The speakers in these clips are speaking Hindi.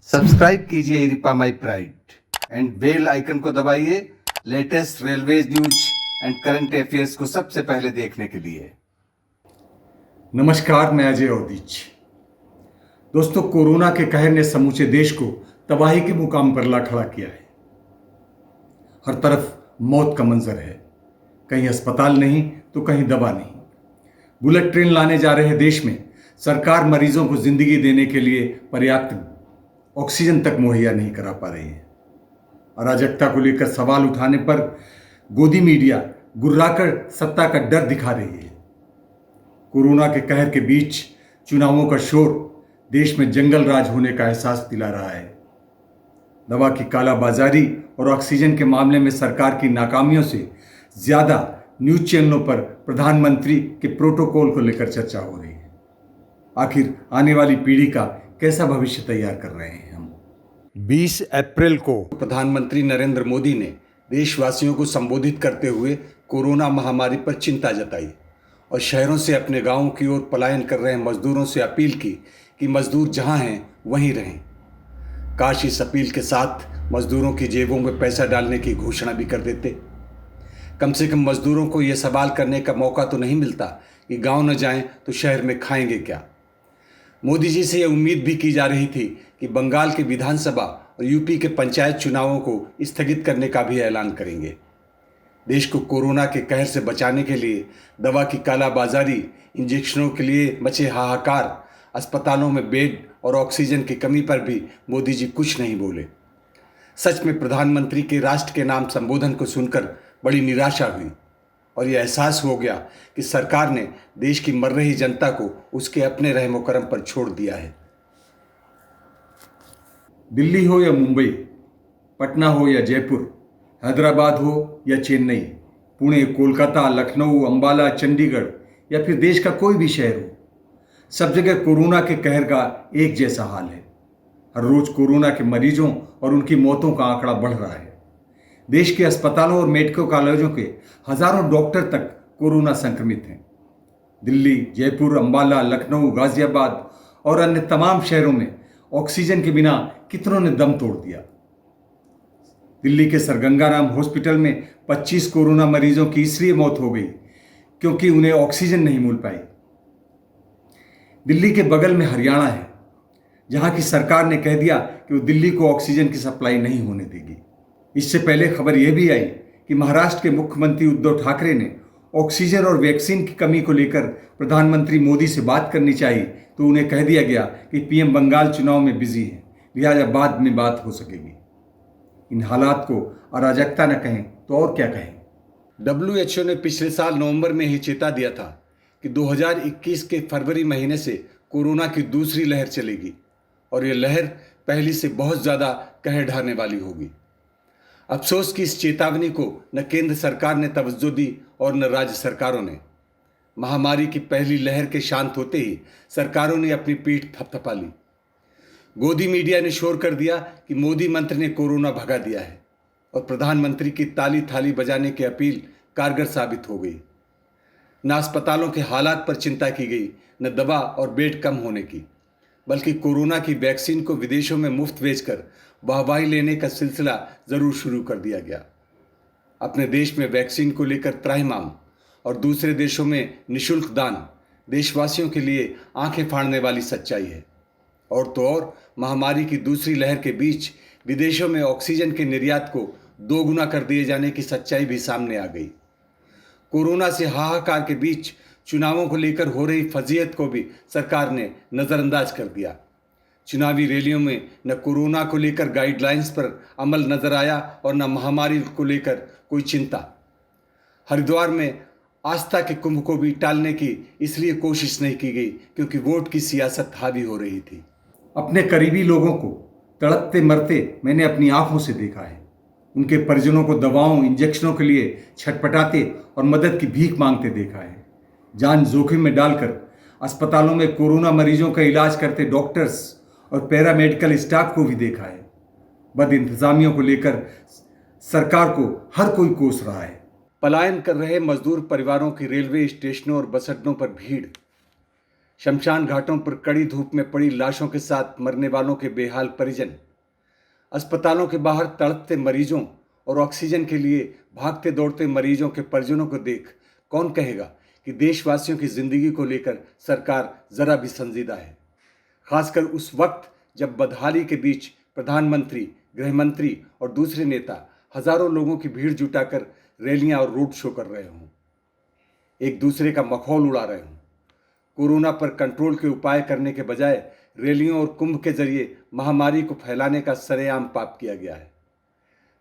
सब्सक्राइब कीजिए इरिपा my pride and bell icon को दबाइए latest railway news and current affairs को सबसे पहले देखने के लिए। नमस्कार, मैं अजय औदीच। दोस्तों, कोरोना के कहर ने समूचे देश को तबाही के मुकाम पर ला खड़ा किया है। हर तरफ मौत का मंजर है, कहीं अस्पताल नहीं तो कहीं दवा नहीं। बुलेट ट्रेन लाने जा रहे देश में सरकार मरीजों को जिंदगी देने के लिए पर्याप्त ऑक्सीजन तक मुहैया नहीं करा पा रही है। अराजकता को लेकर सवाल उठाने पर गोदी मीडिया गुर्राकर सत्ता का डर दिखा रही है। कोरोना के कहर के बीच चुनावों का शोर देश में जंगल राज होने का एहसास दिला रहा है। दवा की कालाबाजारी और ऑक्सीजन के मामले में सरकार की नाकामियों से ज्यादा न्यूज चैनलों पर प्रधानमंत्री के प्रोटोकॉल को लेकर चर्चा हो रही है। आखिर आने वाली पीढ़ी का कैसा भविष्य तैयार कर रहे हैं हम। 20 अप्रैल को प्रधानमंत्री नरेंद्र मोदी ने देशवासियों को संबोधित करते हुए कोरोना महामारी पर चिंता जताई और शहरों से अपने गांवों की ओर पलायन कर रहे मजदूरों से अपील की कि मजदूर जहां हैं वहीं रहें। काश इस अपील के साथ मजदूरों की जेबों में पैसा डालने की घोषणा भी कर देते। कम से कम मजदूरों को यह सवाल करने का मौका तो नहीं मिलता कि गांव न जाएं तो शहर में खाएंगे क्या। मोदी जी से यह उम्मीद भी की जा रही थी कि बंगाल के विधानसभा और यूपी के पंचायत चुनावों को स्थगित करने का भी ऐलान करेंगे। देश को कोरोना के कहर से बचाने के लिए दवा की कालाबाजारी, इंजेक्शनों के लिए मचे हाहाकार, अस्पतालों में बेड और ऑक्सीजन की कमी पर भी मोदी जी कुछ नहीं बोले। सच में प्रधानमंत्री के राष्ट्र के नाम संबोधन को सुनकर बड़ी निराशा हुई और यह एहसास हो गया कि सरकार ने देश की मर रही जनता को उसके अपने रहमो करम पर छोड़ दिया है। दिल्ली हो या मुंबई, पटना हो या जयपुर, हैदराबाद हो या चेन्नई, पुणे, कोलकाता, लखनऊ, अंबाला, चंडीगढ़ या फिर देश का कोई भी शहर हो, सब जगह कोरोना के कहर का एक जैसा हाल है। हर रोज कोरोना के मरीजों और उनकी मौतों का आंकड़ा बढ़ रहा है। देश के अस्पतालों और मेडिकल कॉलेजों के हजारों डॉक्टर तक कोरोना संक्रमित हैं। दिल्ली, जयपुर, अंबाला, लखनऊ, गाजियाबाद और अन्य तमाम शहरों में ऑक्सीजन के बिना कितनों ने दम तोड़ दिया। दिल्ली के सर गंगाराम हॉस्पिटल में 25 कोरोना मरीजों की इसलिए मौत हो गई क्योंकि उन्हें ऑक्सीजन नहीं मिल पाई। दिल्ली के बगल में हरियाणा है, जहां की सरकार ने कह दिया कि वो दिल्ली को ऑक्सीजन की सप्लाई नहीं होने देगी। इससे पहले खबर यह भी आई कि महाराष्ट्र के मुख्यमंत्री उद्धव ठाकरे ने ऑक्सीजन और वैक्सीन की कमी को लेकर प्रधानमंत्री मोदी से बात करनी चाहिए, तो उन्हें कह दिया गया कि पीएम बंगाल चुनाव में बिजी है, लिहाजा बाद में बात हो सकेगी। इन हालात को अराजकता न कहें तो और क्या कहें। WHO ने पिछले साल नवंबर में ही चेता दिया था कि 2021 के फरवरी महीने से कोरोना की दूसरी लहर चलेगी और यह लहर पहली से बहुत ज़्यादा कहर ढाने वाली होगी। अफसोस कि इस चेतावनी को न केंद्र सरकार ने तवज्जो दी और न राज्य सरकारों ने। महामारी की पहली लहर के शांत होते ही सरकारों ने अपनी पीठ थपथपा ली। गोदी मीडिया ने शोर कर दिया कि मोदी मंत्र ने कोरोना भगा दिया है और प्रधानमंत्री की ताली थाली बजाने की अपील कारगर साबित हो गई। न अस्पतालों के हालात पर चिंता की गई, न दवा और बेड कम होने की, बल्कि कोरोना की वैक्सीन को विदेशों में मुफ्त भेजकर वाहवाही लेने का सिलसिला जरूर शुरू कर दिया गया। अपने देश में वैक्सीन को लेकर त्राहिमाम और दूसरे देशों में निशुल्क दान देशवासियों के लिए आंखें फाड़ने वाली सच्चाई है। और तो और महामारी की दूसरी लहर के बीच विदेशों में ऑक्सीजन के निर्यात को दोगुना कर दिए जाने की सच्चाई भी सामने आ गई। कोरोना से हाहाकार के बीच चुनावों को लेकर हो रही फजीहत को भी सरकार ने नज़रअंदाज कर दिया। चुनावी रैलियों में न कोरोना को लेकर गाइडलाइंस पर अमल नजर आया और न महामारी को लेकर कोई चिंता। हरिद्वार में आस्था के कुंभ को भी टालने की इसलिए कोशिश नहीं की गई क्योंकि वोट की सियासत हावी हो रही थी। अपने करीबी लोगों को तड़पते मरते मैंने अपनी आंखों से देखा है। उनके परिजनों को दवाओं, इंजेक्शनों के लिए छटपटाते और मदद की भीख मांगते देखा है। जान जोखिम में डालकर अस्पतालों में कोरोना मरीजों का इलाज करते डॉक्टर्स और पैरामेडिकल स्टाफ को भी देखा है। बद इंतजामियों को लेकर सरकार को हर कोई कोस रहा है। पलायन कर रहे मजदूर परिवारों की रेलवे स्टेशनों और बस अड्डों पर भीड़, शमशान घाटों पर कड़ी धूप में पड़ी लाशों के साथ मरने वालों के बेहाल परिजन, अस्पतालों के बाहर तड़पते मरीजों और ऑक्सीजन के लिए भागते दौड़ते मरीजों के परिजनों को देख कौन कहेगा कि देशवासियों की जिंदगी को लेकर सरकार जरा भी संजीदा है। खासकर उस वक्त जब बदहाली के बीच प्रधानमंत्री, गृहमंत्री और दूसरे नेता हजारों लोगों की भीड़ जुटाकर रैलियां और रोड शो कर रहे हों, एक दूसरे का मखौल उड़ा रहे हों। कोरोना पर कंट्रोल के उपाय करने के बजाय रैलियों और कुंभ के जरिए महामारी को फैलाने का सरेआम पाप किया गया है।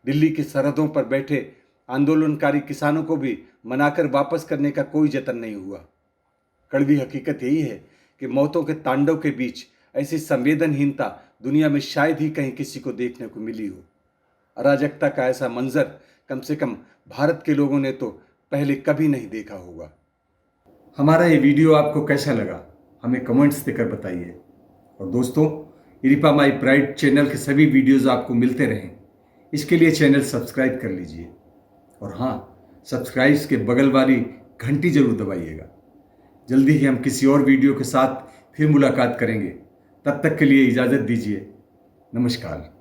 दिल्ली की सरहदों पर बैठे आंदोलनकारी किसानों को भी मनाकर वापस करने का कोई जतन नहीं हुआ। कड़वी हकीकत यही है कि मौतों के तांडव के बीच ऐसी संवेदनहीनता दुनिया में शायद ही कहीं किसी को देखने को मिली हो। अराजकता का ऐसा मंजर कम से कम भारत के लोगों ने तो पहले कभी नहीं देखा होगा। हमारा ये वीडियो आपको कैसा लगा हमें कमेंट्स देकर बताइए। और दोस्तों, इरिपा माई प्राइड चैनल के सभी वीडियोस आपको मिलते रहें, इसके लिए चैनल सब्सक्राइब कर लीजिए। और हाँ, सब्सक्राइब के बगल वाली घंटी जरूर दबाइएगा। जल्दी ही हम किसी और वीडियो के साथ फिर मुलाकात करेंगे। तब तक के लिए इजाज़त दीजिए। नमस्कार।